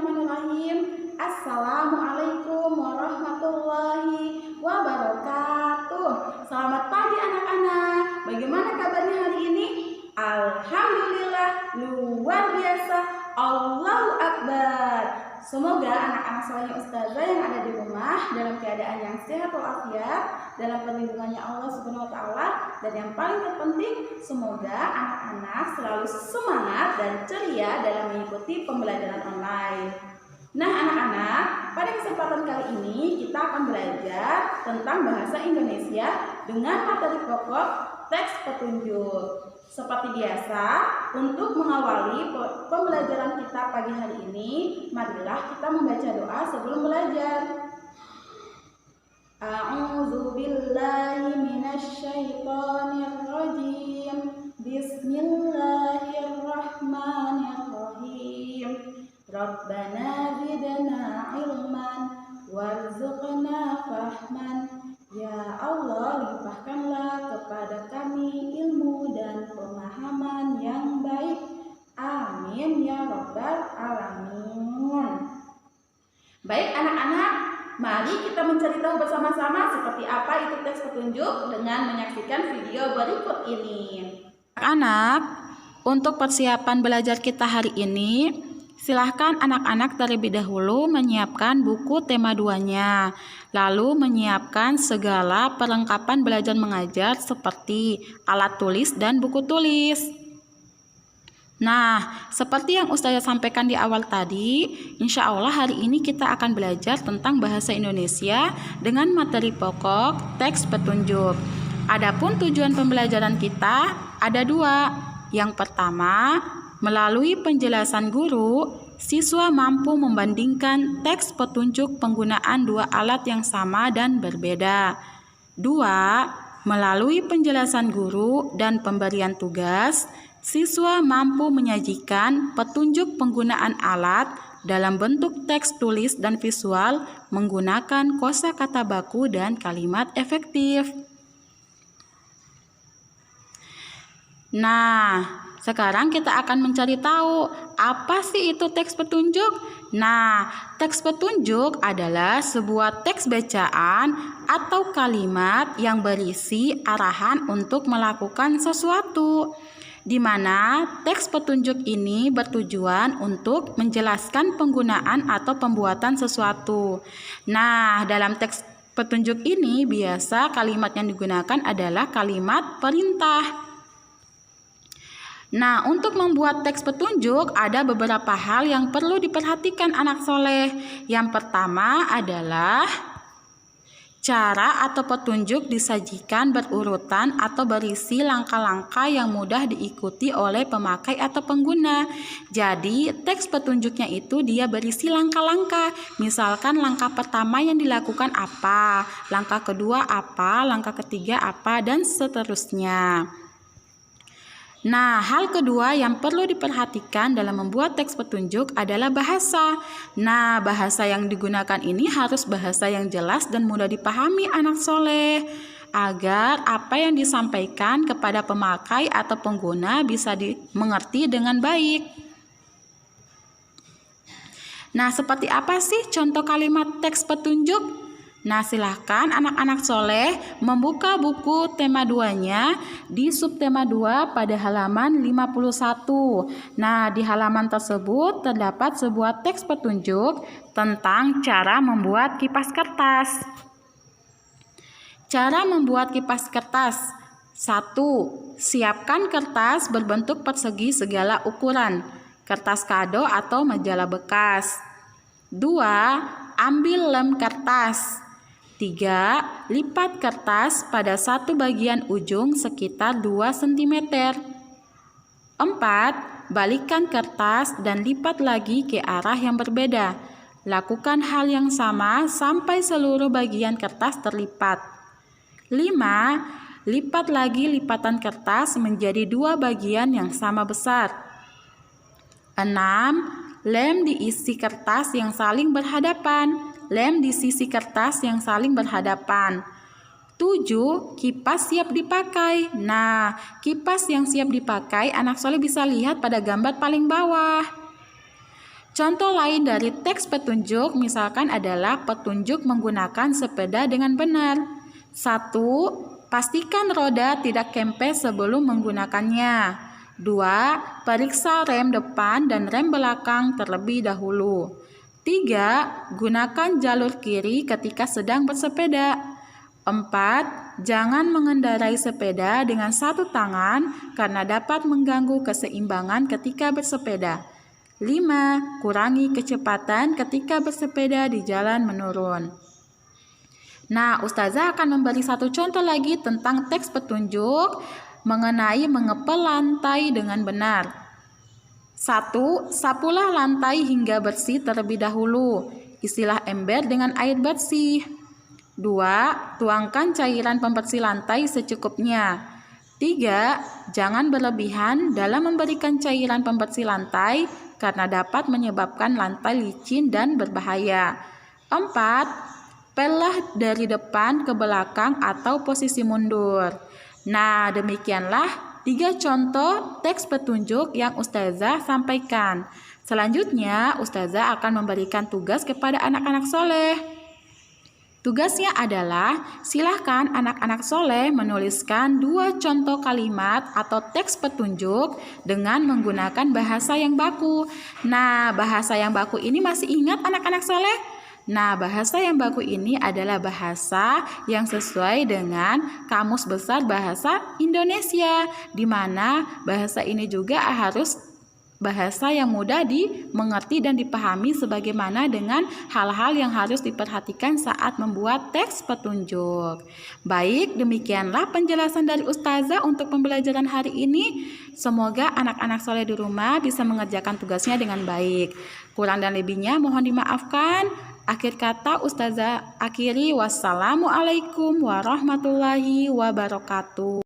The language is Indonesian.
Bismillahirrahmanirrahim. Assalamualaikum warahmatullahi wabarakatuh. Selamat pagi anak-anak. Bagaimana kabarnya hari ini? Alhamdulillah, luar biasa. Allahu Akbar. Semoga anak-anak soleh ustazah yang ada di rumah dalam keadaan yang sehat walafiat, dalam perlindungannya Allah Subhanahu wa taala, dan yang paling terpenting semoga anak-anak selalu semangat dan ceria dalam mengikuti pembelajaran online. Nah, anak-anak, pada kesempatan kali ini kita akan belajar tentang bahasa Indonesia dengan materi pokok teks petunjuk. Seperti biasa, untuk mengawali pembelajaran kita pagi hari ini, marilah kita membaca doa sebelum belajar. A'udzu billahi minasyaitonir rajim. Bismillahirrahmanirrahim. Rabbana zidna ilman warzuqna fahman. Ya Allah, limpahkanlah kepada kami ilmu dan pemahaman yang baik. Amin ya rabbal alamin. Baik anak-anak, mari kita mencari tahu bersama-sama seperti apa itu teks petunjuk dengan menyaksikan video berikut ini. Anak-anak, untuk persiapan belajar kita hari ini, silahkan anak-anak terlebih dahulu menyiapkan buku tema 2-nya, lalu menyiapkan segala perlengkapan belajar mengajar seperti alat tulis dan buku tulis. Nah, seperti yang Ustazah sampaikan di awal tadi, insya Allah hari ini kita akan belajar tentang bahasa Indonesia dengan materi pokok teks petunjuk. Adapun tujuan pembelajaran kita ada 2. Yang pertama, melalui penjelasan guru, siswa mampu membandingkan teks petunjuk penggunaan 2 alat yang sama dan berbeda. 2. Melalui penjelasan guru dan pemberian tugas, siswa mampu menyajikan petunjuk penggunaan alat dalam bentuk teks tulis dan visual menggunakan kosakata baku dan kalimat efektif. Nah, sekarang kita akan mencari tahu apa sih itu teks petunjuk. Nah, teks petunjuk adalah sebuah teks bacaan atau kalimat yang berisi arahan untuk melakukan sesuatu, di mana teks petunjuk ini bertujuan untuk menjelaskan penggunaan atau pembuatan sesuatu. Nah, dalam teks petunjuk ini biasa kalimat yang digunakan adalah kalimat perintah. Nah, untuk membuat teks petunjuk ada beberapa hal yang perlu diperhatikan anak soleh. Yang pertama adalah cara atau petunjuk disajikan berurutan atau berisi langkah-langkah yang mudah diikuti oleh pemakai atau pengguna. Jadi, teks petunjuknya itu dia berisi langkah-langkah. Misalkan langkah pertama yang dilakukan apa, langkah kedua apa, langkah ketiga apa, dan seterusnya. Nah, hal kedua yang perlu diperhatikan dalam membuat teks petunjuk adalah bahasa. Nah, bahasa yang digunakan ini harus bahasa yang jelas dan mudah dipahami anak soleh, agar apa yang disampaikan kepada pemakai atau pengguna bisa dimengerti dengan baik. Nah, seperti apa sih contoh kalimat teks petunjuk? Nah, silahkan anak-anak soleh membuka buku tema 2-nya di subtema 2 pada halaman 51. Nah, di halaman tersebut terdapat sebuah teks petunjuk tentang cara membuat kipas kertas. Cara membuat kipas kertas. 1. Siapkan kertas berbentuk persegi segala ukuran, kertas kado atau majalah bekas. 2. Ambil lem kertas. 3. Lipat kertas pada satu bagian ujung sekitar 2 cm. 4. Balikkan kertas dan lipat lagi ke arah yang berbeda. Lakukan hal yang sama sampai seluruh bagian kertas terlipat. 5. Lipat lagi lipatan kertas menjadi 2 bagian yang sama besar. 6. Lem diisi kertas yang saling berhadapan. Lem di sisi kertas yang saling berhadapan. 7. Kipas siap dipakai. Nah, kipas yang siap dipakai anak soleh bisa lihat pada gambar paling bawah. Contoh lain dari teks petunjuk misalkan adalah petunjuk menggunakan sepeda dengan benar. 1. Pastikan roda tidak kempes sebelum menggunakannya. 2. Periksa rem depan dan rem belakang terlebih dahulu. 3. Gunakan jalur kiri ketika sedang bersepeda. 4. Jangan mengendarai sepeda dengan satu tangan karena dapat mengganggu keseimbangan ketika bersepeda. 5. Kurangi kecepatan ketika bersepeda di jalan menurun. Nah, Ustazah akan memberi satu contoh lagi tentang teks petunjuk mengenai mengepel lantai dengan benar. 1. Sapulah lantai hingga bersih terlebih dahulu. Isilah ember dengan air bersih. 2. Tuangkan cairan pembersih lantai secukupnya. 3. Jangan berlebihan dalam memberikan cairan pembersih lantai karena dapat menyebabkan lantai licin dan berbahaya. 4. Pellah dari depan ke belakang atau posisi mundur. Nah, demikianlah 3 contoh teks petunjuk yang Ustazah sampaikan. Selanjutnya, Ustazah akan memberikan tugas kepada anak-anak soleh. Tugasnya adalah silahkan anak-anak soleh menuliskan 2 contoh kalimat atau teks petunjuk dengan menggunakan bahasa yang baku. Nah, bahasa yang baku ini masih ingat anak-anak soleh? Nah, bahasa yang baku ini adalah bahasa yang sesuai dengan Kamus Besar Bahasa Indonesia, di mana bahasa ini juga harus bahasa yang mudah dimengerti dan dipahami sebagaimana dengan hal-hal yang harus diperhatikan saat membuat teks petunjuk. Baik, demikianlah penjelasan dari Ustazah untuk pembelajaran hari ini. Semoga anak-anak soleh di rumah bisa mengerjakan tugasnya dengan baik. Kurang dan lebihnya mohon dimaafkan. Akhir kata Ustazah akhiri, wassalamualaikum warahmatullahi wabarakatuh.